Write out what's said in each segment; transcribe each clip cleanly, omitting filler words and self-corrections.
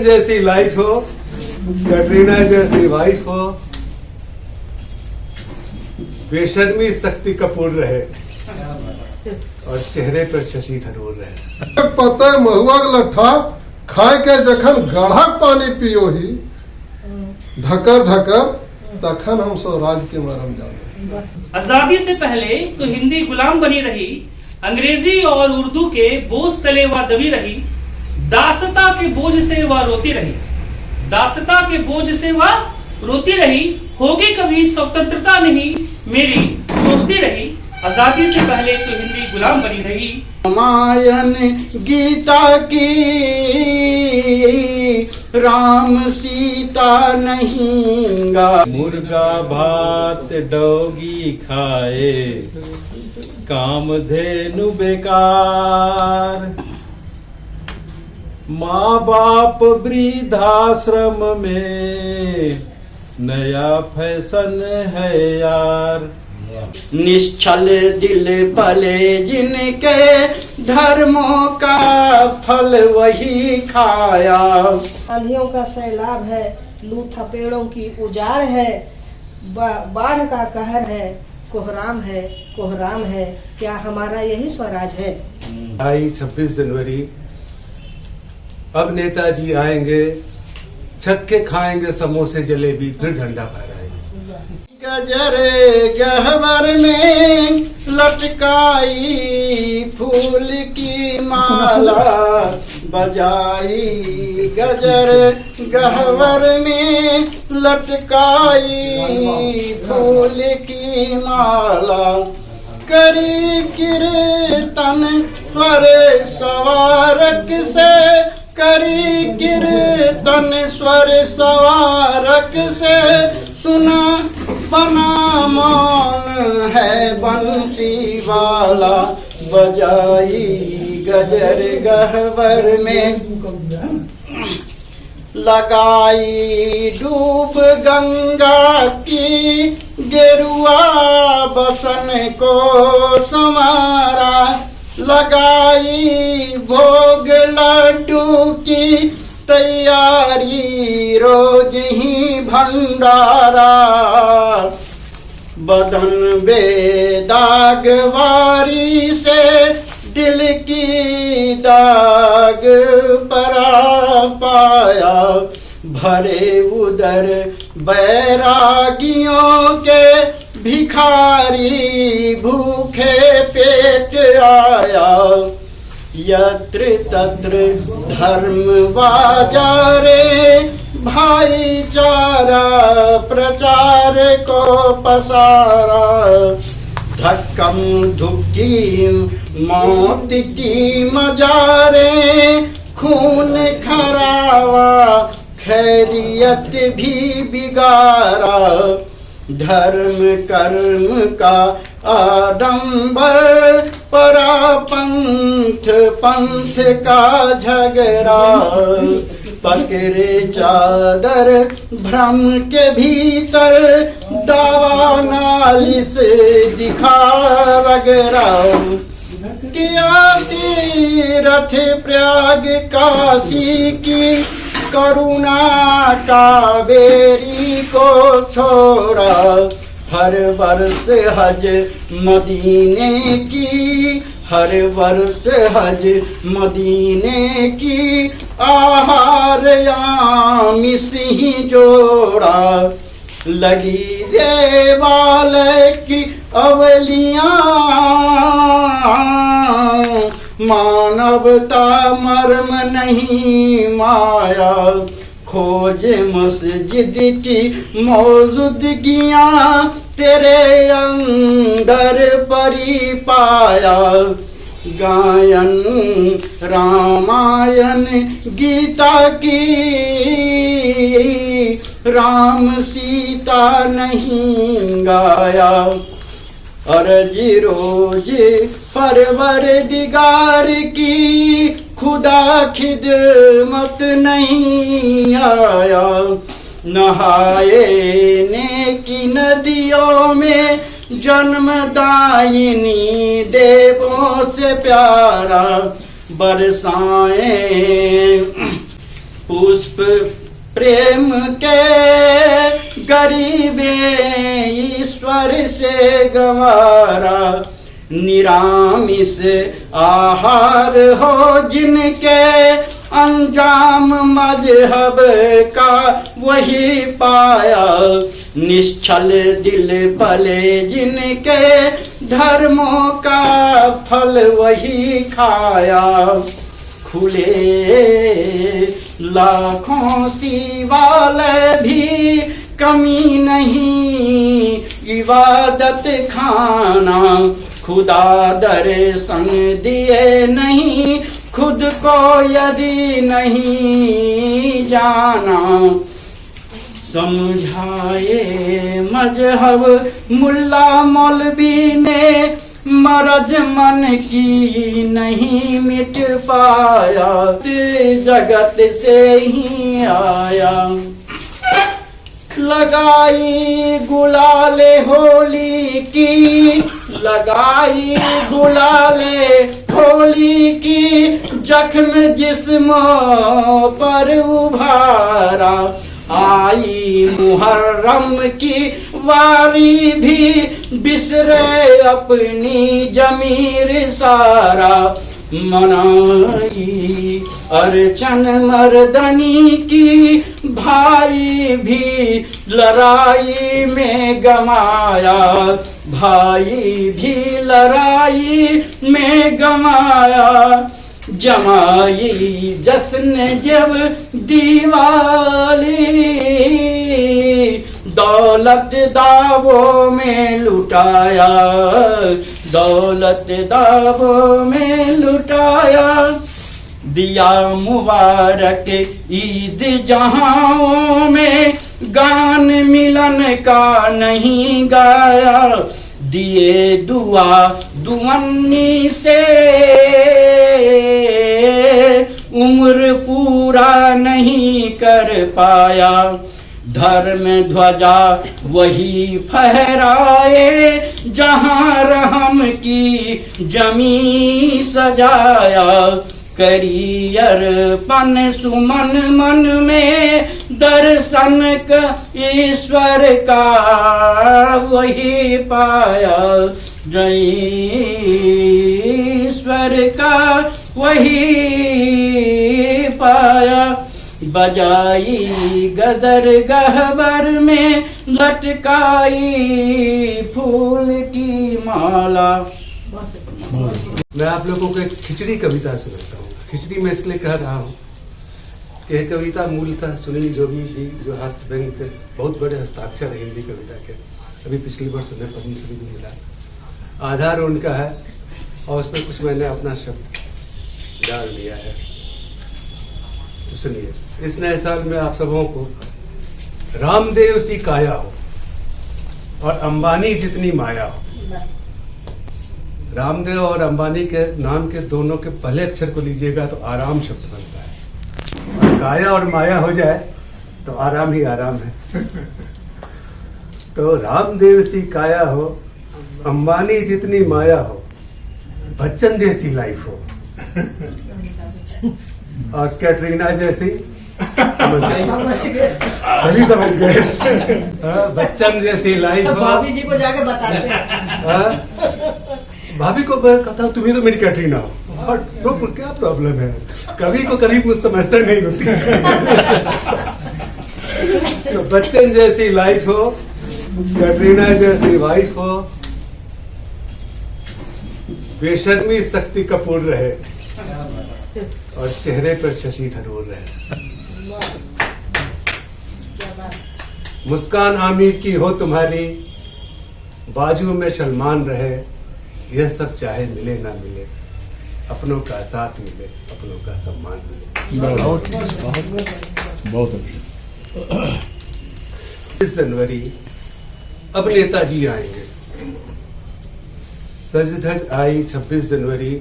Heroine जैसी life हो, कैटरीना जैसी वाइफ हो, बेशर्मी शक्ति कपूर रहे और चेहरे पर शशि थरूर रहे। पता महुआ के लट्ठा खाए के जखन गढ़क पानी पियो ही ढकर ढकर तखन हम स्वराज के मरम जाने। आजादी से पहले तो हिंदी गुलाम बनी रही, अंग्रेजी और उर्दू के बोझ तले वह दबी रही, दासता के बोझ से वह रोती रही, दासता के बोझ से वह रोती रही, होगी कभी स्वतंत्रता नहीं मेरी सोचती रही। आजादी से पहले तो हिंदी गुलाम बनी रही। रामायण गीता की राम सीता नहीं गा। मुर्गा भात डोगी खाए कामधेनु बेकार, माँ बाप वृद्धाश्रम में नया फैशन है यार। निश्चल दिल पले जिनके धर्मों का फल वही खाया। आंधियों का सैलाब है, लू थपेड़ों की उजाड़ है, बाढ़ का कहर है, कोहराम है, क्या हमारा यही स्वराज है। आई 26 जनवरी, अब नेताजी आएंगे, छक्के खाएंगे समोसे जलेबी, फिर झंडा फहराएंगे। गजर गहवर में लटकाई फूल की माला बजाई, गजर गहवर में लटकाई फूल की माला, करी कीर्तन स्वर सवारक से, करी कीर्तन स्वर सवारक से, सुना बना मौन है बंसी वाला, बजाई गजर गहवर में लगाई डूब गंगा की, गेरुआ बसन को समारा, लगाई भोग लड्डू की तैयारी, रोज ही भंडारा, बदन बेदाग वारी से दिल की दाग परा पाया, भरे उदर बैरागियों के भिखारी भूखे पेट आया, यत्र तत्र धर्म बाजारे भाईचारा प्रचार को पसारा, धक्कम धुक्की मौत की मजारे, खून खरावा खैरियत भी बिगाड़ा, धर्म कर्म का आडंबर परा पंथ का झगड़ा, पकड़े चादर भ्रम के भीतर दावा नालिश दिखा रगड़ा, किया तीरथ प्रयाग काशी की, करुणा कावेरी को छोड़ा, हर वर्ष हज मदीने की, हर वर्ष हज मदीने की, आहार आमिष ही जोड़ा, लगी रे वाल की अवलियां, मानवता मर्म नहीं माया, खोज मस्जिद की मौजूदगियां तेरे अंदर परी पाया, गायन रामायण गीता की राम सीता नहीं गाया, अर्ज रोज परवरदिगार की खुदा खिदमत नहीं आया, नहाए नेकी नदियों में जन्मदायिनी देवों से प्यारा, बरसाएं पुष्प प्रेम के गरीबे ईश्वर से गवारा, निरामिष आहार हो जिनके अंजाम मजहब का वही पाया, निश्चल दिल पले जिनके धर्मों का फल वही खाया। खुले लाखों वाले भी कमी नहीं, इबादत खाना खुदा दर्शन दिए नहीं, खुद को यदि नहीं जाना। समझाए मजहब मुल्ला मौलवी ने, मरज मन की नहीं मिट पाया, जगत से ही आया। लगाई गुलाले होली की, लगाई गुलाले होली की, जख्म जिस्मों पर उभारा। आई मुहर्रम की वारी भी, बिसरे अपनी जमीर सारा। मनाई अर्चन मर्दनी की, भाई भी लड़ाई में गमाया, भाई भी लड़ाई में गमाया। जमाई जश्न जब दीवाली, दौलत दावों में लुटाया, दौलत दावों में लुटाया। दिया मुबारक ईद जहां में, गान मिलन का नहीं गाया। दिए दुआ दुअन्नी से, उम्र पूरा नहीं कर पाया। धर्म ध्वजा वही फहराए, जहां रहम की जमी सजाया। करियर पन सुमन मन में, दर्शन का ईश्वर का वही पाया। ईश्वर का वही पाया। बजाई गदर गहबर में, लटकाई फूल की माला। मैं आप लोगों को एक खिचड़ी कविता सुनाता हूँ। खिचड़ी में इसलिए कह रहा हूँ कि यह कविता मूलतः सुनील जोगी जी, जो हास्य व्यंग के बहुत बड़े हस्ताक्षर है हिंदी कविता के, अभी पिछली वर्ष उन्हें पद्मश्री भी मिला। आधार उनका है और उसमें कुछ मैंने अपना शब्द डाल दिया है। तो सुनिए। इस नए साल में आप सबों को रामदेव सी काया हो और अंबानी जितनी माया हो। रामदेव और अंबानी के नाम के दोनों के पहले अक्षर को लीजिएगा तो आराम शब्द बनता है, और काया और माया हो जाए तो आराम ही आराम है। तो रामदेव सी काया हो, अंबानी जितनी माया हो, बच्चन जैसी लाइफ हो, और कैटरीना जैसी सभी समझ गए। बच्चन जैसी लाइफ हो। भाभी जी को जाके बताते हैं। भाभी को मैं कहता हूँ तुम्ही तो मेरी कैटरीना हो, और क्या प्रॉब्लम है, कभी को कभी कुछ समस्या नहीं होती। तो बच्चन जैसी लाइफ हो, कैटरीना जैसी वाइफ हो, बेशर्मी शक्ति कपूर रहे और चेहरे पर शशि थरूर रहे। मुस्कान आमिर की हो तुम्हारी, बाजू में सलमान रहे। यह सब चाहे मिले ना मिले, अपनों का साथ मिले, अपनों का सम्मान मिले। बहुत अच्छा। 26 जनवरी अब नेताजी आएंगे। सज धज आई 26 जनवरी,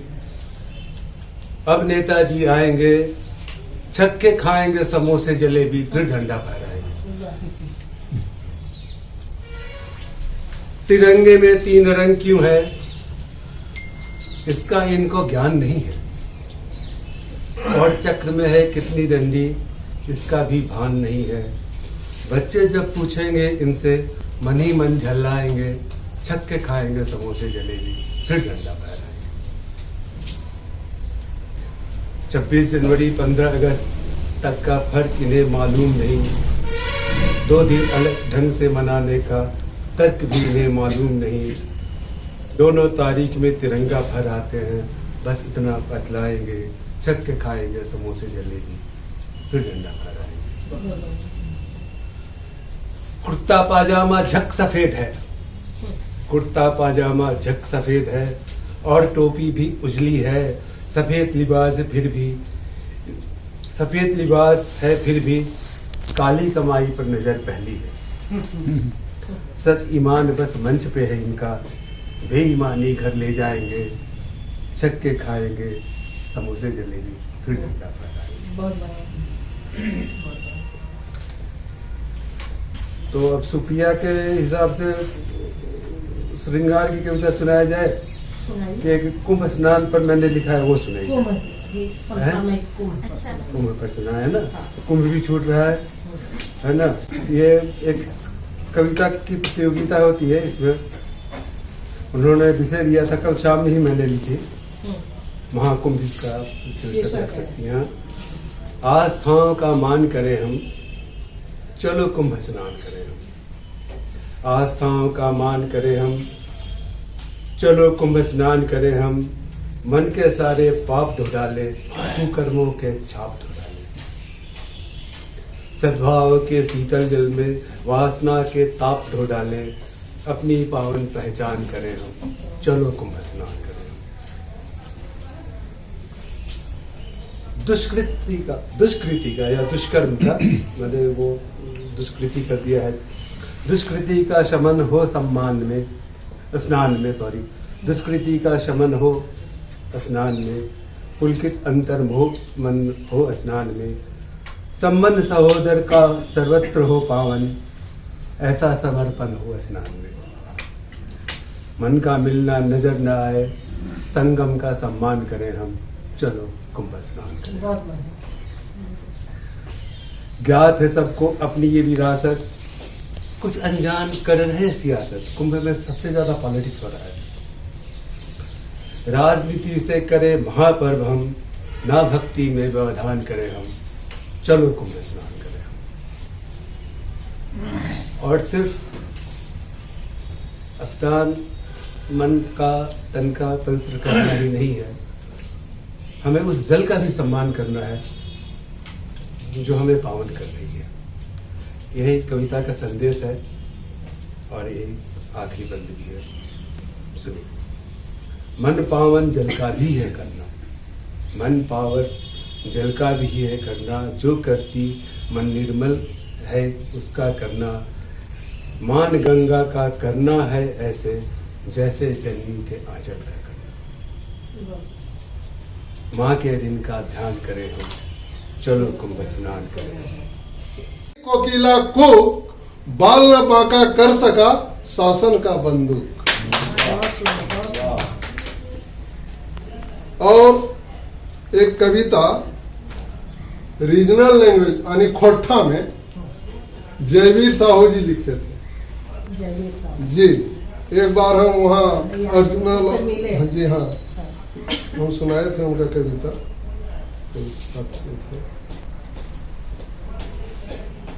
अब नेताजी आएंगे। छक्के खाएंगे समोसे जलेबी, फिर झंडा फहराएंगे। तिरंगे में 3 रंग क्यों है, इसका इनको ज्ञान नहीं है। और चक्र में है कितनी डंडी, इसका भी भान नहीं है। बच्चे जब पूछेंगे इनसे मन ही मन झल्लाएंगे, छक्के खाएंगे समोसे जलेबी, फिर झंडा फहराएंगे। 26 जनवरी 15 अगस्त तक का फर्क इन्हें मालूम नहीं। 2 दिन अलग ढंग से मनाने का तर्क भी इन्हें मालूम नहीं। दोनों तारीख में तिरंगा फहराते हैं, बस इतना बतलाएंगे, छक्के खाएंगे समोसे जलेबी, फिर झंडा फहराएंगे। कुर्ता पाजामा झक सफेद है, कुर्ता पाजामा झक सफेद है, और टोपी भी उजली है। सफेद लिबास है फिर भी काली कमाई पर नजर पहली है। सच ईमान बस मंच पे है इनका, बेईमानी घर ले जाएंगे, छक्के खाएंगे समोसे जलेबी, फिर झंडा फहराएंगे। तो अब सुप्रिया के हिसाब से श्रृंगार की कविता सुनाया जाए कि एक कुंभ स्नान पर मैंने लिखा है वो सुनाइए। कुंभ पर सुना है ना, कुंभ भी छूट रहा है ना। ये एक कविता की प्रतियोगिता होती है, इसमें उन्होंने विषय दिया था, कल शाम में ही मैंने लिखी, महाकुंभ का रख सकती हैं। आस्थाओं का मान करें हम, चलो कुंभ स्नान करें हम। आस्थाओं का मान करें हम, चलो कुंभ स्नान करें हम। मन के सारे पाप धो डाले, कुकर्मों के छाप धो डाले। सद्भाव के शीतल जल में वासना के ताप धो डाले। अपनी पावन पहचान करें हम, चलो कुंभ स्नान करें हम। दुष्कृति का या दुष्कर्म का, मैंने वो दुष्कृति कर दिया है। दुष्कृति का शमन हो सम्मान में, स्नान में, सॉरी, दुष्कृति का शमन हो स्नान में। पुलकित अंतर्मोह मन हो स्नान में। संबंध सहोदर का सर्वत्र हो पावन, ऐसा समर्पण हो स्नान में। मन का मिलना नजर न आए, संगम का सम्मान करें हम, चलो कुंभ स्नान करें। ज्ञात है सबको अपनी ये विरासत, कुछ अनजान कर रहे सियासत। कुंभ में सबसे ज्यादा पॉलिटिक्स हो रहा है। राजनीति से करे महापर्व हम, ना भक्ति में व्यवधान करें हम, चलो कुंभ स्नान करें हम। और सिर्फ स्नान मन का तन का पवित्र करना ही नहीं है, हमें उस जल का भी सम्मान करना है जो हमें पावन कर रही है। यही कविता का संदेश है और यही आखिरी बंद भी है। सुनिए। मन पावन जल का भी है करना, मन पावन जल का भी है करना। जो करती मन निर्मल है उसका करना। मान गंगा का करना है ऐसे, जैसे जननी के आंचल का करना। माँ के ऋण का ध्यान करें हम, चलो कुंभ स्नान करें। कोकिला को बाल न बांका कर सका शासन का बंदूक। और एक कविता रीजनल लैंग्वेज यानी खोट्ठा में जयवीर साहू जी लिखे थे जी। एक बार हम वहाँ अर्जुनल, जी हाँ, हम सुनाए थे उनका कविता।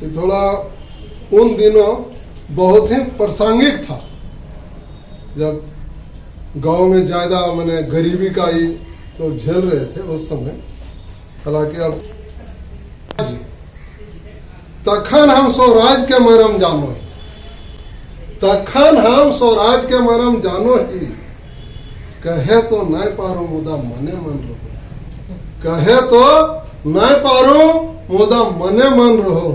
ये थोड़ा उन दिनों बहुत ही प्रासंगिक था, जब गांव में ज्यादा मैंने गरीबी का ही तो झेल रहे थे उस समय। हालांकि अब तखन हम स्वराज के मरम जानो ही, तखन हम स्वराज के मरम जानो ही। कहे तो नहीं पारो मुदा मने मन रहो, कहे तो नहीं पारो मुदा मने मन रहो।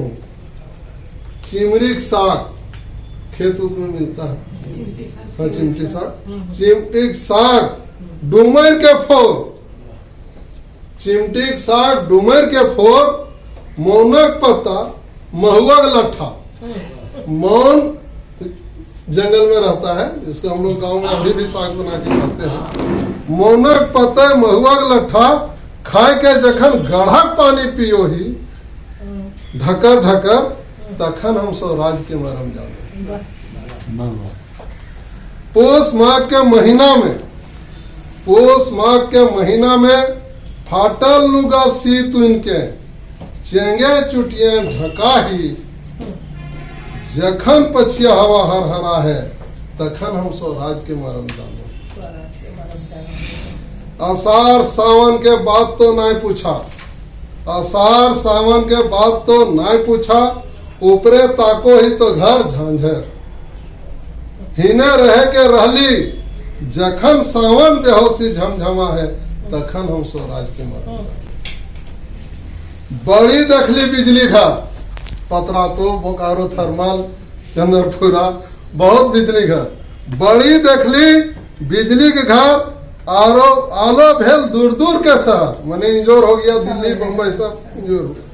चिमरी साग खेत उत में मिलता है, हाँ, चिमटी साग, चिमटी साग डूमर के फोर, चिमटी साग डूमर के फोर। मौनक पत्ता महुआ का लट्ठा, मौन जंगल में रहता है, जिसको हम लोग गांव में अभी भी साग बना के खाते हैं। मौनक पत्ता महुआ का लट्ठा, खाए के जखन गढ़क पानी पियो ही। ढकर ढकर तखन हम स्वराज के मरम जानो। पोष माघ के महीना में फाटल लुगा सी तुनके चेंगे चुटिया ढका ही, जखन पछिया हवा हर हरा है तखन हम स्वराज के मरम जानो। आषाढ़ सावन के बाद तो नहीं पूछा, आषाढ़ सावन के बाद तो नहीं पूछा, ऊपरे ताको ही तो घर झांझर। हिने रहे के रहली, जखन सावन बेहोशी झमझमा है तखन हम स्वराज के मरम जानो। बड़ी दखली बिजली घर, पतरा तो बोकारो थर्मल चंद्रपुरा बहुत बिजली घर, बड़ी देखली बिजली के घर। आलो भेल दूर दूर के शहर, मने इंजोर हो गया, दिल्ली बम्बई सब इंजोर हो गया।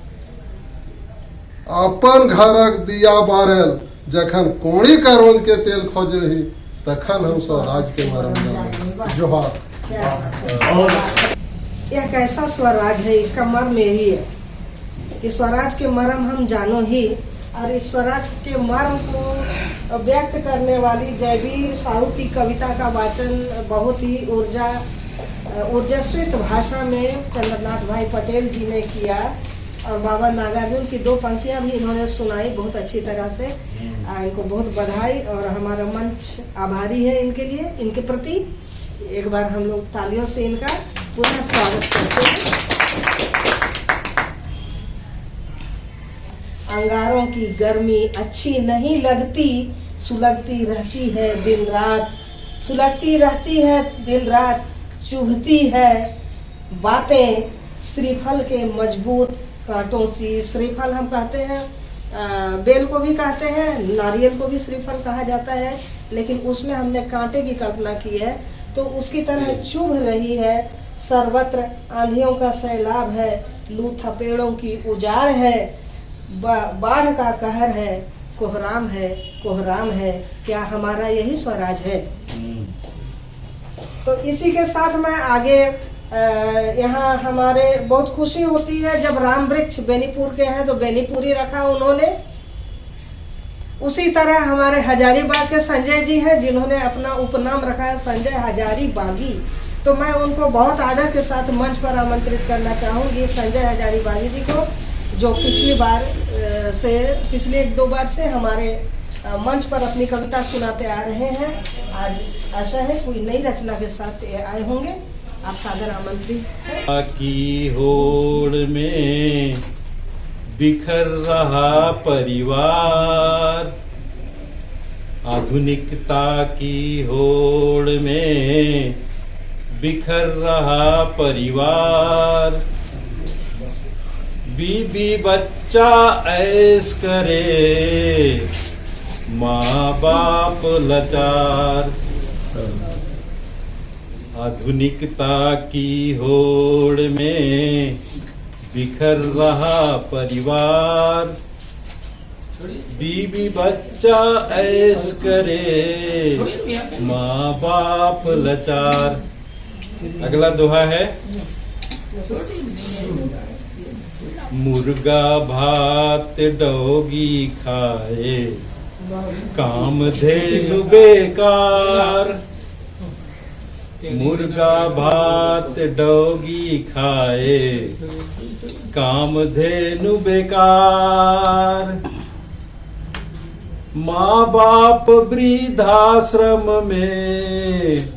अपन घरक दिया बारल जखन कोड़ी का रोज के तेल खोजे ही तखन हम स्वराज के मरम जानो। जोहार। यह कैसा स्वराज है, इसका मर्म यही है कि स्वराज के मर्म हम जानो ही। और इस स्वराज के मर्म को व्यक्त करने वाली जयवीर साहू की कविता का वाचन बहुत ही ऊर्जास्वित भाषा में चंद्रनाथ भाई पटेल जी ने किया, और बाबा नागार्जुन की 2 पंक्तियां भी इन्होंने सुनाई बहुत अच्छी तरह से। इनको बहुत बधाई, और हमारा मंच आभारी है इनके लिए, इनके प्रति एक बार हम लोग तालियों से इनका पुनः स्वागत करते हैं। अंगारों की गर्मी अच्छी नहीं लगती, सुलगती रहती है दिन रात, सुलगती रहती है दिन रात, चुभती है बातें श्रीफल के मजबूत कांटों सी। श्रीफल हम कहते हैं, बेल को भी कहते हैं, नारियल को भी श्रीफल कहा जाता है, लेकिन उसमें हमने कांटे की कल्पना की है, तो उसकी तरह चुभ रही है। सर्वत्र आंधियों का सैलाब है, लू थपेड़ों की उजाड़ है, बाढ़ का कहर है, कोहराम है, क्या हमारा यही स्वराज है। तो इसी के साथ मैं आगे यहाँ हमारे बहुत खुशी होती है जब राम वृक्ष बेनीपुर के हैं तो बेनीपुरी रखा उन्होंने। उसी तरह हमारे हजारीबाग के संजय जी हैं जिन्होंने अपना उपनाम रखा है संजय हजारीबागी। तो मैं उनको बहुत आदर के साथ मंच पर आमंत्रित करना चाहूंगी संजय हजारीबागी जी को, जो पिछले 1-2 बार से हमारे मंच पर अपनी कविता सुनाते आ रहे हैं। आज आशा है कोई नई रचना के साथ आए होंगे, आप सादर आमंत्रित हैं। की होड़ में बिखर रहा परिवार, आधुनिकता की होड़ में बिखर रहा परिवार, बीबी बच्चा ऐश करे, माँ बाप लाचार। आधुनिकता की होड़ में बिखर रहा परिवार, बीबी बच्चा ऐश करे, माँ बाप लाचार। अगला दोहा है, मुर्गा भात डोगी खाए, कामधेनु बेकार। मुर्गा भात डोगी खाए, कामधेनु बेकार। माँ बाप वृद्धाश्रम में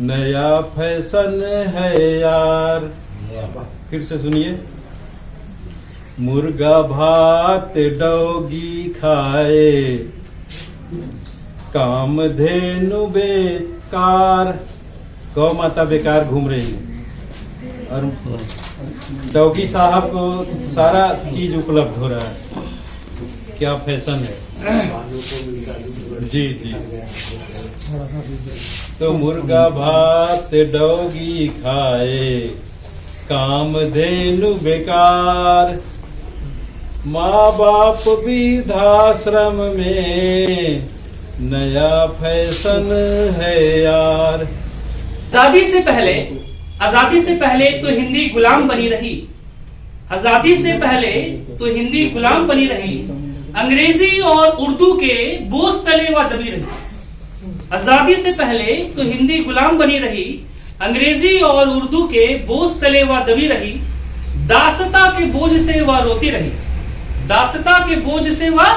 नया फैशन है यार। फिर से सुनिए, मुर्गा भात डोगी खाए, कामधेनु बेकार। गौ माता बेकार घूम रही है और डॉगी साहब को सारा चीज उपलब्ध हो रहा है। क्या फैशन है। जी जी। तो मुर्गा भात डॉगी खाए, कामधेनु बेकार। माँ बाप वृद्धाश्रम में नया फैशन है यार। आजादी से पहले तो हिंदी गुलाम बनी रही, आजादी से पहले तो हिंदी गुलाम बनी रही, अंग्रेजी और उर्दू के बोझ तले व दबी रही। आजादी से पहले तो हिंदी गुलाम बनी रही, अंग्रेजी और उर्दू के बोझ तले व दबी रही। दासता के बोझ से वह रोती रही, दासता के बोझ से वह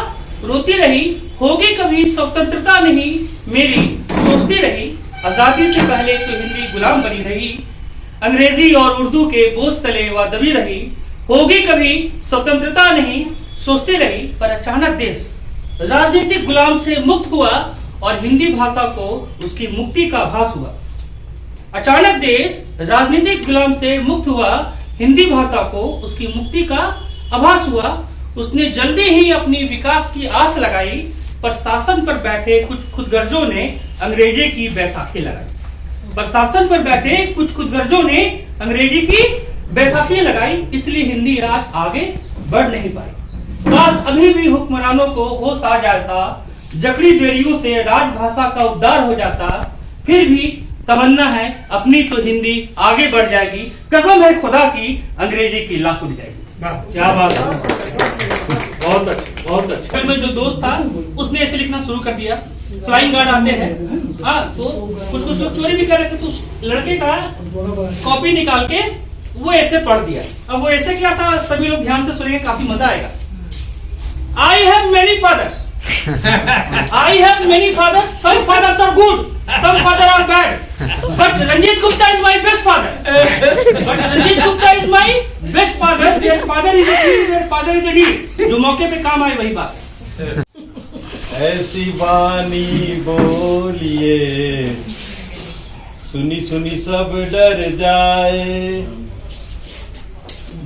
रोती रही। होगी कभी स्वतंत्रता नहीं मेरी, सोचती रही। आजादी से पहले तो हिंदी गुलाम बनी रही, अंग्रेजी और उर्दू के बोझ तले वह दबी रही। होगी कभी स्वतंत्रता नहीं, सोचती रही। पर अचानक देश राजनीतिक गुलाम से मुक्त हुआ और हिंदी भाषा को उसकी मुक्ति का आभास हुआ। अचानक देश राजनीतिक गुलाम से मुक्त हुआ, हिंदी भाषा को उसकी मुक्ति का आभास हुआ। उसने जल्दी ही अपनी विकास की आस लगाई, पर शासन पर बैठे कुछ खुदगर्जों ने अंग्रेजी की बैसाखी लगाई। पर शासन पर बैठे कुछ खुदगर्जों ने अंग्रेजी की बैसाखी लगाई, इसलिए हिंदी आज आगे बढ़ नहीं पाई। काश अभी भी हुक्मरानों को होश आ जाता, जकड़ी बेड़ियों से राजभाषा का उद्धार हो जाता। फिर भी तमन्ना है अपनी तो हिंदी आगे बढ़ जाएगी, कसम है खुदा की अंग्रेजी की लाश उड़ जाएगी। क्या बात है, बहुत अच्छा, बहुत अच्छा। फिर में जो दोस्त था उसने ऐसे लिखना शुरू कर दिया। फ्लाइंग गार्ड आते हैं, हाँ, तो कुछ लोग चोरी भी कर रहे थे, तो उस लड़के का कॉपी निकाल के वो ऐसे पढ़ दिया। अब वो ऐसे क्या था, सभी लोग ध्यान से सुनेंगे, काफी मजा आएगा। I have many fathers, I have many fathers. Some fathers are good, some fathers are bad. But Ranjit Gupta is my best father. But Ranjit Gupta is my best father. Their father is a king, their father is a deed. जो मौके पे काम आए वही बात। ऐसी बानी बोलिए, सुनी सुनी सब डर जाए।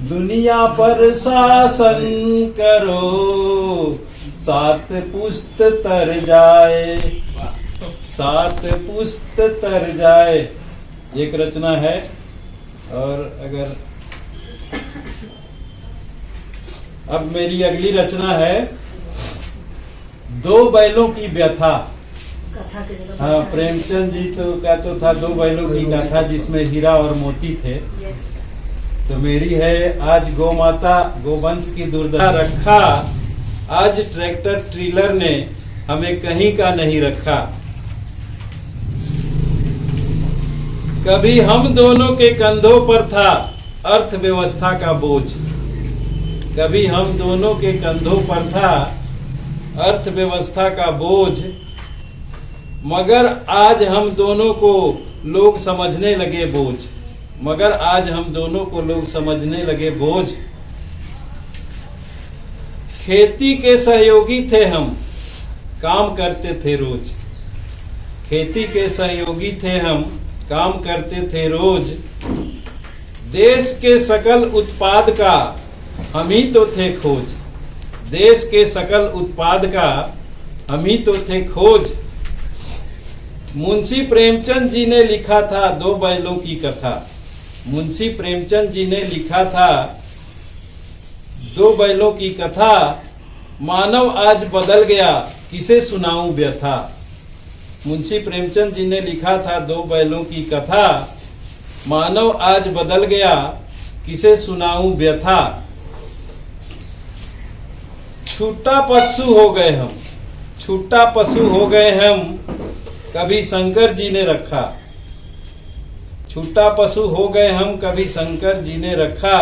दुनिया पर शासन करो, सात पुस्त तर जाए, सात पुस्त तर जाए। एक रचना है। और अगर अब मेरी अगली रचना है, दो बैलों की व्यथा। हाँ, प्रेमचंद जी तो का तो था दो बैलों की कथा जिसमें हीरा और मोती थे। तो मेरी है, आज गौ माता गोवंश की दुर्दशा रखा, आज ट्रैक्टर ट्रेलर ने हमें कहीं का नहीं रखा। कभी हम दोनों के कंधों पर था अर्थव्यवस्था का बोझ, कभी हम दोनों के कंधों पर था अर्थव्यवस्था का बोझ। मगर आज हम दोनों को लोग समझने लगे बोझ, मगर आज हम दोनों को लोग समझने लगे बोझ। खेती के सहयोगी थे हम, काम करते थे रोज। खेती के सहयोगी थे हम, काम करते थे रोज। देश के सकल उत्पाद का हम ही तो थे खोज, देश के सकल उत्पाद का हम ही तो थे खोज। मुंशी प्रेमचंद जी ने लिखा था दो बैलों की कथा, मुंशी प्रेमचंद जी ने लिखा था दो बैलों की कथा। मानव आज बदल गया, किसे सुनाऊं व्यथा। मुंशी प्रेमचंद जी ने लिखा था दो बैलों की कथा। मानव आज बदल गया, किसे सुनाऊं व्यथा। छूटा पशु हो गए हम, छूटा पशु हो गए हम, कभी शंकर जी ने रखा। छूटा पशु हो गए हम, कभी शंकर जी ने रखा।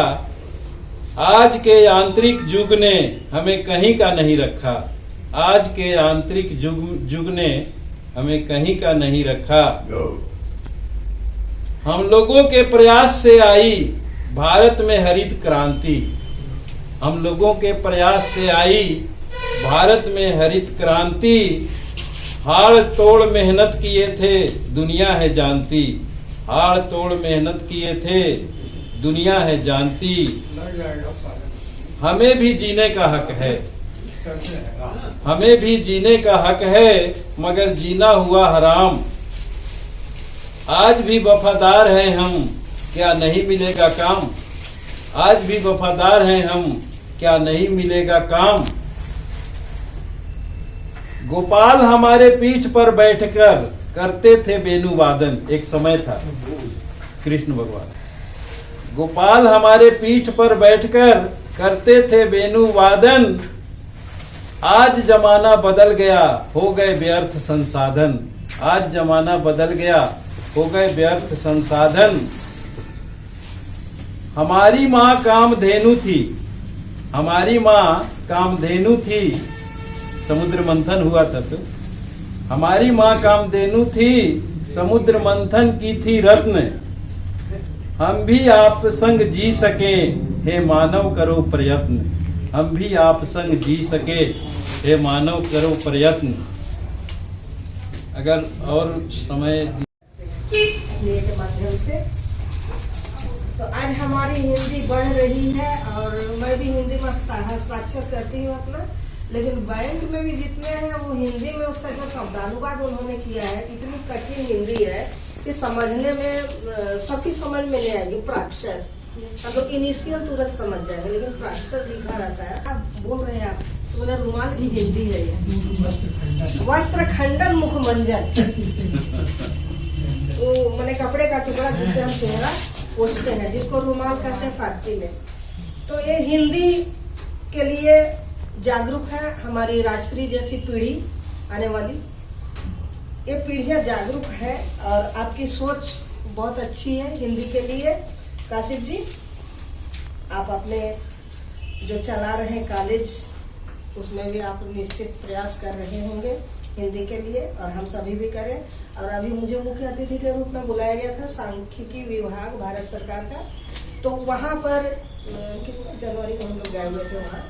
आज के यांत्रिक युग ने हमें कहीं का नहीं रखा, आज के यांत्रिक युग ने हमें कहीं का नहीं रखा। हम लोगों के प्रयास से आई भारत में हरित क्रांति, हम लोगों के प्रयास से आई भारत में हरित क्रांति। हाड़ तोड़ मेहनत किए थे, दुनिया है जानती, हाड़ तोड़ मेहनत किए थे, दुनिया है जानती। हमें भी जीने का हक है, हमें भी जीने का हक है, मगर जीना हुआ हराम। आज भी वफादार हैं हम, क्या नहीं मिलेगा काम। आज भी वफादार हैं हम, क्या नहीं मिलेगा काम। गोपाल हमारे पीठ पर बैठकर करते थे वेणु वादन। एक समय था कृष्ण भगवान गोपाल हमारे पीठ पर बैठकर करते थे वेणु वादन। आज जमाना बदल गया, हो गए व्यर्थ संसाधन। आज जमाना बदल गया, हो गए व्यर्थ संसाधन। हमारी माँ कामधेनु थी, हमारी माँ कामधेनु थी। समुद्र मंथन हुआ था तो हमारी माँ कामधेनु थी, समुद्र मंथन की थी रत्न। हम भी आप संग जी सके, हे मानव करो प्रयत्न। हम भी आप संग जी सके, हे मानव करो प्रयत्न। अगर और समय के माध्यम से तो आज हमारी हिंदी बढ़ रही है और मैं भी हिंदी में हस्ताक्षर करती हूँ अपना। लेकिन बैंक में भी जितने हैं वो हिंदी में उसका जो शब्दानुवाद उन्होंने किया है, इतनी कठिन हिंदी है कि समझने में सभी समझ में नहीं आएगी। प्राक्षर तो इनिशियल तुरंत समझ जाएगा, लेकिन प्राक्षर लिखा रहता है। आप बोल रहे हैं, आप बोले रुमाल की हिंदी है ये। वस्त्र खंडन मुख मंजन, वो मैंने कपड़े का टुकड़ा जिससे हम चेहरा पोछते हैं, जिसको रुमाल कहते हैं फारसी में। तो ये हिंदी के लिए जागरूक है हमारी राष्ट्रीय जैसी पीढ़ी आने वाली। ये पीढ़ियां जागरूक है और आपकी सोच बहुत अच्छी है हिंदी के लिए। काशिफ जी, आप अपने जो चला रहे हैं कॉलेज, उसमें भी आप निश्चित प्रयास कर रहे होंगे हिंदी के लिए, और हम सभी भी करें। और अभी मुझे मुख्य अतिथि के रूप में बुलाया गया था सांख्यिकी विभाग भारत सरकार का, तो वहाँ पर कितने जनवरी को हम लोग गए हुए थे वहाँ